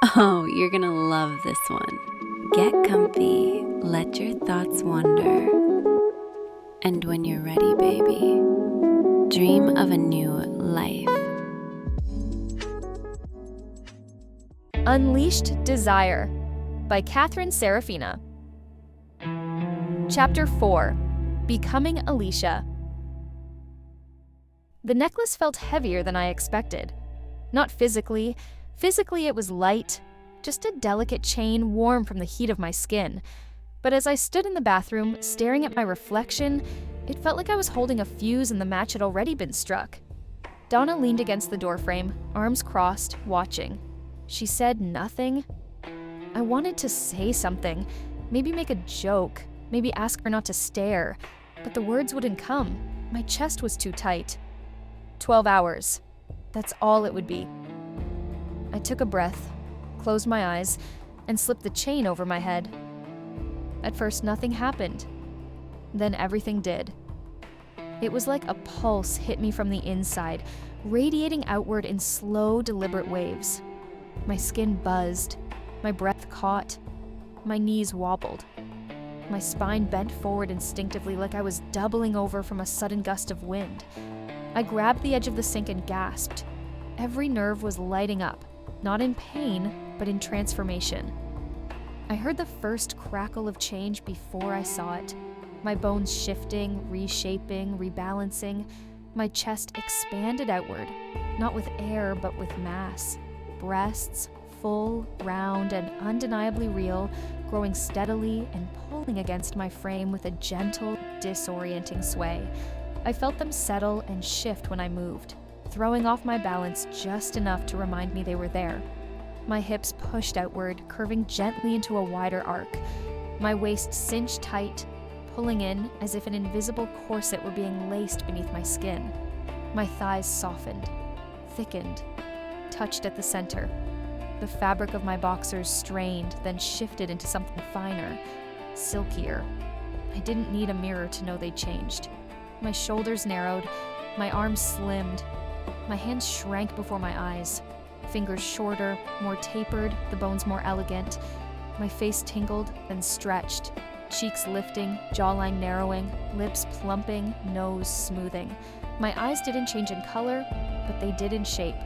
Oh, you're gonna love this one. Get comfy, let your thoughts wander, and when you're ready, baby, dream of a new life. Unleashed Desire by Catherine Serafina. Chapter 4. Becoming Alicia. The necklace felt heavier than I expected. Not physically. Physically it was light, just a delicate chain warm from the heat of my skin. But as I stood in the bathroom, staring at my reflection, it felt like I was holding a fuse and the match had already been struck. Donna leaned against the doorframe, arms crossed, watching. She said nothing. I wanted to say something, maybe make a joke, maybe ask her not to stare, but the words wouldn't come. My chest was too tight. 12 hours. That's all it would be. I took a breath, closed my eyes, and slipped the chain over my head. At first, nothing happened. Then everything did. It was like a pulse hit me from the inside, radiating outward in slow, deliberate waves. My skin buzzed, my breath caught, my knees wobbled. My spine bent forward instinctively like I was doubling over from a sudden gust of wind. I grabbed the edge of the sink and gasped. Every nerve was lighting up, not in pain, but in transformation. I heard the first crackle of change before I saw it. My bones shifting, reshaping, rebalancing. My chest expanded outward, not with air, but with mass. Breasts, full, round, and undeniably real, growing steadily and pulling against my frame with a gentle, disorienting sway. I felt them settle and shift when I moved, throwing off my balance just enough to remind me they were there. My hips pushed outward, curving gently into a wider arc. My waist cinched tight, pulling in as if an invisible corset were being laced beneath my skin. My thighs softened, thickened, touched at the center. The fabric of my boxers strained, then shifted into something finer, silkier. I didn't need a mirror to know they'd changed. My shoulders narrowed, my arms slimmed, my hands shrank before my eyes. Fingers shorter, more tapered, the bones more elegant. My face tingled, then stretched, cheeks lifting, jawline narrowing, lips plumping, nose smoothing. My eyes didn't change in color, but they did in shape.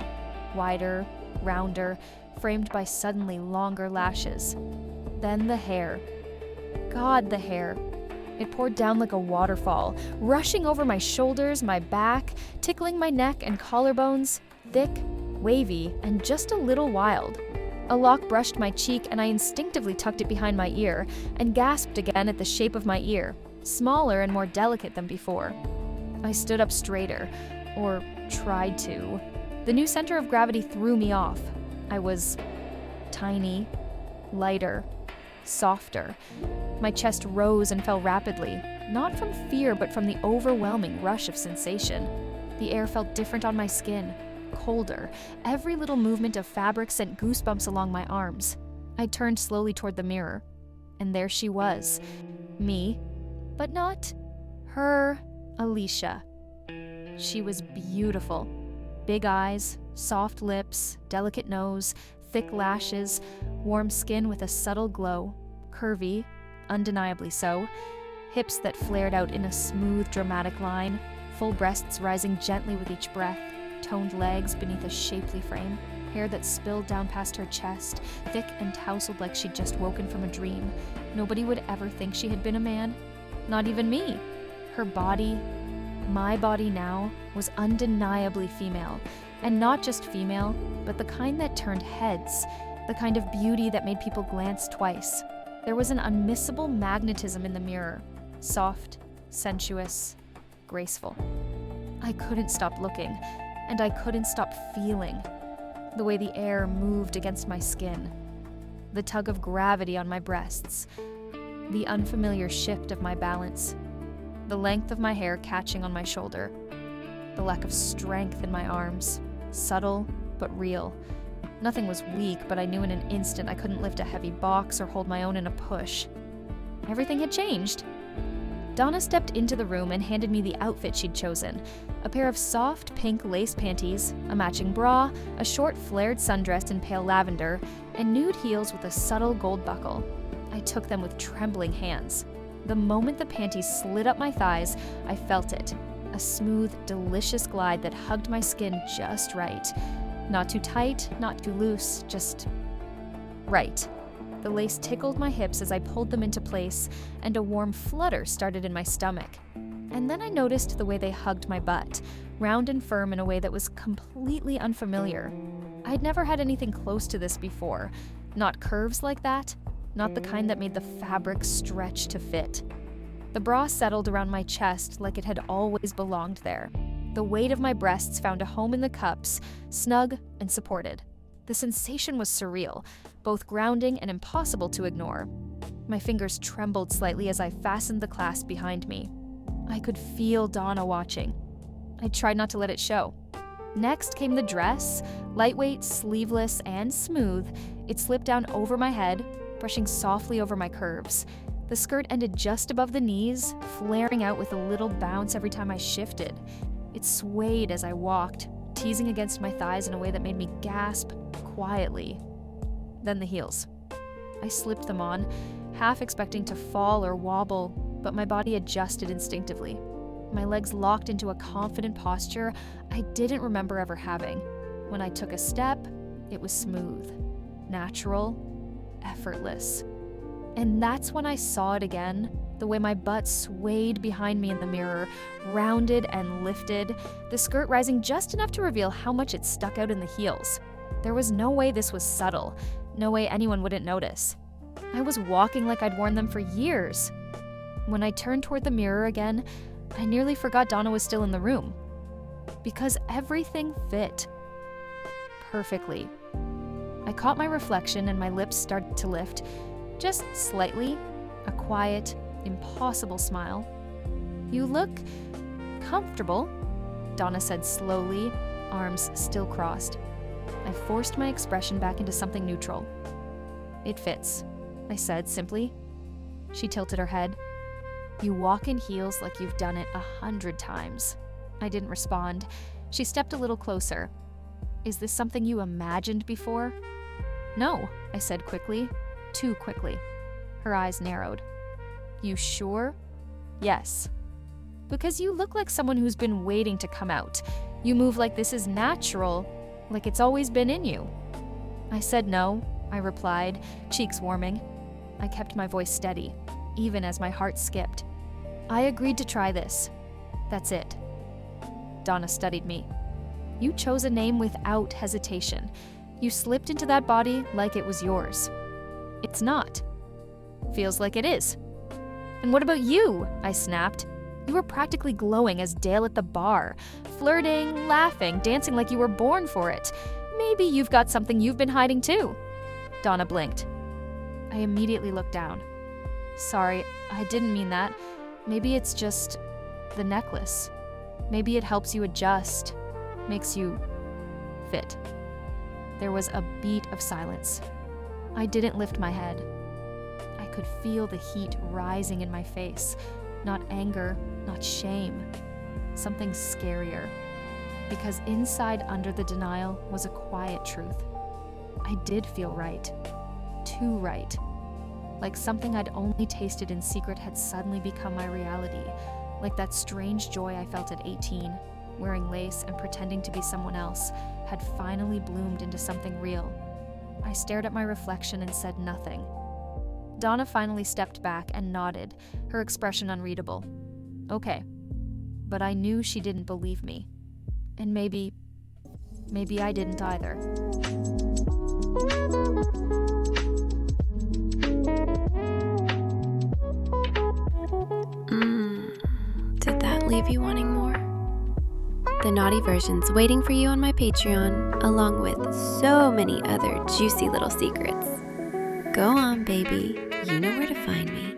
Wider, rounder, framed by suddenly longer lashes. Then the hair. God, the hair. It poured down like a waterfall, rushing over my shoulders, my back, tickling my neck and collarbones, thick, wavy, and just a little wild. A lock brushed my cheek and I instinctively tucked it behind my ear and gasped again at the shape of my ear, smaller and more delicate than before. I stood up straighter, or tried to. The new center of gravity threw me off. I was tiny, lighter, softer. My chest rose and fell rapidly, not from fear but from the overwhelming rush of sensation. The air felt different on my skin, colder. Every little movement of fabric sent goosebumps along my arms. I turned slowly toward the mirror, and there she was. Me, but not her, Alicia. She was beautiful. Big eyes, soft lips, delicate nose, thick lashes, warm skin with a subtle glow, curvy, undeniably so, hips that flared out in a smooth, dramatic line, full breasts rising gently with each breath, toned legs beneath a shapely frame, hair that spilled down past her chest, thick and tousled like she'd just woken from a dream. Nobody would ever think she had been a man, not even me. Her body, my body now, was undeniably female, and not just female, but the kind that turned heads, the kind of beauty that made people glance twice. There was an unmissable magnetism in the mirror, soft, sensuous, graceful. I couldn't stop looking, and I couldn't stop feeling the way the air moved against my skin, the tug of gravity on my breasts, the unfamiliar shift of my balance, the length of my hair catching on my shoulder, the lack of strength in my arms, subtle but real. Nothing was weak, but I knew in an instant I couldn't lift a heavy box or hold my own in a push. Everything had changed. Donna stepped into the room and handed me the outfit she'd chosen. A pair of soft pink lace panties, a matching bra, a short flared sundress in pale lavender, and nude heels with a subtle gold buckle. I took them with trembling hands. The moment the panties slid up my thighs, I felt it. A smooth, delicious glide that hugged my skin just right. Not too tight, not too loose, just right. The lace tickled my hips as I pulled them into place, and a warm flutter started in my stomach. And then I noticed the way they hugged my butt, round and firm in a way that was completely unfamiliar. I'd never had anything close to this before. Not curves like that, not the kind that made the fabric stretch to fit. The bra settled around my chest like it had always belonged there. The weight of my breasts found a home in the cups, snug and supported. The sensation was surreal, both grounding and impossible to ignore. My fingers trembled slightly as I fastened the clasp behind me. I could feel Donna watching. I tried not to let it show. Next came the dress, lightweight, sleeveless, and smooth. It slipped down over my head, brushing softly over my curves. The skirt ended just above the knees, flaring out with a little bounce every time I shifted. It swayed as I walked, teasing against my thighs in a way that made me gasp quietly. Then the heels. I slipped them on, half expecting to fall or wobble, but my body adjusted instinctively. My legs locked into a confident posture I didn't remember ever having. When I took a step, it was smooth, natural, effortless. And that's when I saw it again, the way my butt swayed behind me in the mirror, rounded and lifted, the skirt rising just enough to reveal how much it stuck out in the heels. There was no way this was subtle, no way anyone wouldn't notice. I was walking like I'd worn them for years. When I turned toward the mirror again, I nearly forgot Donna was still in the room. Because everything fit perfectly. I caught my reflection and my lips started to lift, just slightly, a quiet, impossible smile. "You look comfortable," Donna said slowly, arms still crossed. I forced my expression back into something neutral. "It fits," I said simply. She tilted her head. "You walk in heels like you've done it 100 times. I didn't respond. She stepped a little closer. "Is this something you imagined before?" "No," I said quickly. Too quickly. Her eyes narrowed. "You sure?" "Yes." "Because you look like someone who's been waiting to come out. You move like this is natural, like it's always been in you." I said no, I replied, cheeks warming. I kept my voice steady, even as my heart skipped. "I agreed to try this. That's it." Donna studied me. "You chose a name without hesitation. You slipped into that body like it was yours." "It's not." "Feels like it is." "And what about you?" I snapped. "You were practically glowing as Dale at the bar, flirting, laughing, dancing like you were born for it. Maybe you've got something you've been hiding too." Donna blinked. I immediately looked down. "Sorry, I didn't mean that. Maybe it's just the necklace. Maybe it helps you adjust, makes you fit." There was a beat of silence. I didn't lift my head. I could feel the heat rising in my face. Not anger, not shame. Something scarier. Because inside under the denial was a quiet truth. I did feel right. Too right. Like something I'd only tasted in secret had suddenly become my reality. Like that strange joy I felt at 18, wearing lace and pretending to be someone else, had finally bloomed into something real. I stared at my reflection and said nothing. Donna finally stepped back and nodded, her expression unreadable. Okay. But I knew she didn't believe me. And maybe I didn't either. Did that leave you wanting more? The naughty version's waiting for you on my Patreon, along with so many other juicy little secrets. Go on, baby. You know where to find me.